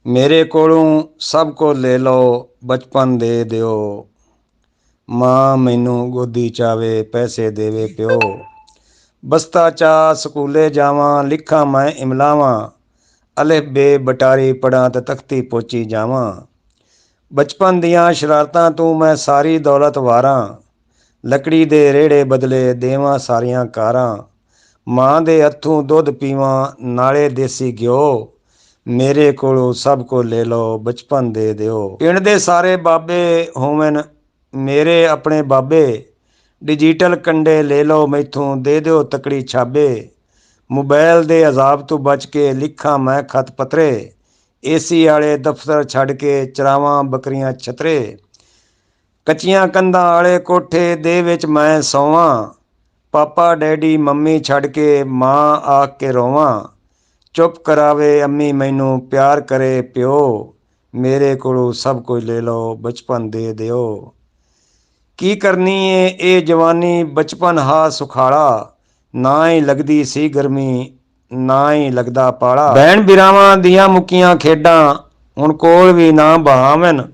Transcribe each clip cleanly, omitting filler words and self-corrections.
ਮੇਰੇ ਕੋਲੋਂ ਸਭ ਕੁਝ ਲੈ ਲਓ, ਬਚਪਨ ਦੇ ਦਿਓ। ਮਾਂ ਮੈਨੂੰ ਗੋਦੀ ਚਾਵੇ, ਪੈਸੇ ਦੇਵੇ ਪਿਓ। ਬਸਤਾ ਚਾ ਸਕੂਲੇ ਜਾਵਾਂ, ਲਿਖਾਂ ਮੈਂ ਇਮਲਾਵਾਂ। ਅਲਿਫ ਬੇ ਬਟਾਰੀ ਪੜਾਂ ਤੇ ਤਖਤੀ ਪੋਚੀ ਜਾਵਾਂ। ਬਚਪਨ ਦੀਆਂ ਸ਼ਰਾਰਤਾਂ ਤੂੰ ਮੈਂ ਸਾਰੀ ਦੌਲਤ ਵਾਰਾਂ। ਲੱਕੜੀ ਦੇ ਰੇੜੇ ਬਦਲੇ ਦੇਵਾਂ ਸਾਰੀਆਂ ਕਾਰਾਂ। ਮਾਂ ਦੇ ਹੱਥੋਂ ਦੁੱਧ ਪੀਵਾਂ, ਨਾਲੇ ਦੇਸੀ ਘਿਓ। ਮੇਰੇ ਕੋਲੋਂ ਸਭ ਕੁਝ ਲੈ ਲਓ, ਬਚਪਨ ਦੇ ਦਿਓ। ਪਿੰਡ ਦੇ ਸਾਰੇ ਬਾਬੇ ਹੋਵਨ ਮੇਰੇ ਆਪਣੇ ਬਾਬੇ। ਡਿਜੀਟਲ ਕੰਡੇ ਲੈ ਲਓ ਮੈਥੋਂ, ਦੇ ਦਿਓ ਤਕੜੀ ਛਾਬੇ। ਮੋਬਾਈਲ ਦੇ ਅਜ਼ਾਬ ਤੋਂ ਬਚ ਕੇ ਲਿਖਾਂ ਮੈਂ ਖਤ ਪੱਤਰੇ। ਏਸੀ ਵਾਲੇ ਦਫ਼ਤਰ ਛੱਡ ਕੇ ਚਰਾਵਾਂ ਬੱਕਰੀਆਂ ਛਤਰੇ। ਕੱਚੀਆਂ ਕੰਧਾਂ ਵਾਲੇ ਕੋਠੇ ਦੇ ਵਿੱਚ ਮੈਂ ਸੌਵਾਂ। ਪਾਪਾ ਡੈਡੀ ਮੰਮੀ ਛੱਡ ਕੇ ਮਾਂ ਆਖ ਕੇ ਰੋਵਾਂ। ਚੁੱਪ ਕਰਾਵੇ ਅੰਮੀ ਮੈਨੂੰ, ਪਿਆਰ ਕਰੇ ਪਿਓ। ਮੇਰੇ ਕੋਲੋਂ ਸਭ ਕੁਝ ਲੈ ਲਓ, ਬਚਪਨ ਦੇ ਦਿਓ। ਕੀ ਕਰਨੀ ਏ ਇਹ ਜਵਾਨੀ, ਬਚਪਨ ਹਾ ਸੁਖਾਲਾ। ਨਾ ਹੀ ਲੱਗਦੀ ਸੀ ਗਰਮੀ, ਨਾ ਹੀ ਲੱਗਦਾ ਪਾਲਾ। ਭੈਣ ਬਿਰਾਵਾਂ ਦੀਆਂ ਮੁੱਕੀਆਂ ਖੇਡਾਂ ਹੁਣ ਕੋਲ ਵੀ ਨਾ ਬਹਾਵਨ।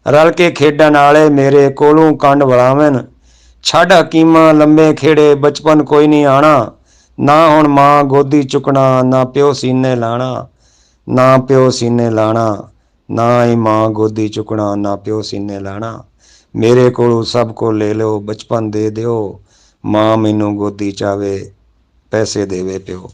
ਰਲ ਕੇ ਖੇਡਣ ਵਾਲੇ ਮੇਰੇ ਕੋਲੋਂ ਕੰਡ ਵਲਾਵਨ। ਛੱਡ ਹਕੀਮਾਂ ਲੰਬੇ ਖੇੜੇ, ਬਚਪਨ ਕੋਈ ਨਹੀਂ ਆਣਾ। ਨਾ ਹੁਣ ਮਾਂ ਗੋਦੀ ਚੁੱਕਣਾ, ਨਾ ਪਿਓ ਸੀਨੇ ਲਾਣਾ। ਨਾ ਪਿਓ ਸੀਨੇ ਲਾਣਾ, ਨਾ ਹੀ ਮਾਂ ਗੋਦੀ ਚੁੱਕਣਾ, ਨਾ ਪਿਓ ਸੀਨੇ ਲਾਣਾ। ਮੇਰੇ ਕੋਲੋਂ ਸਭ ਕੁਝ ਲੈ ਲਓ, ਬਚਪਨ ਦੇ ਦਿਓ। ਮਾਂ ਮੈਨੂੰ ਗੋਦੀ ਚਾਵੇ, ਪੈਸੇ ਦੇਵੇ ਪਿਓ।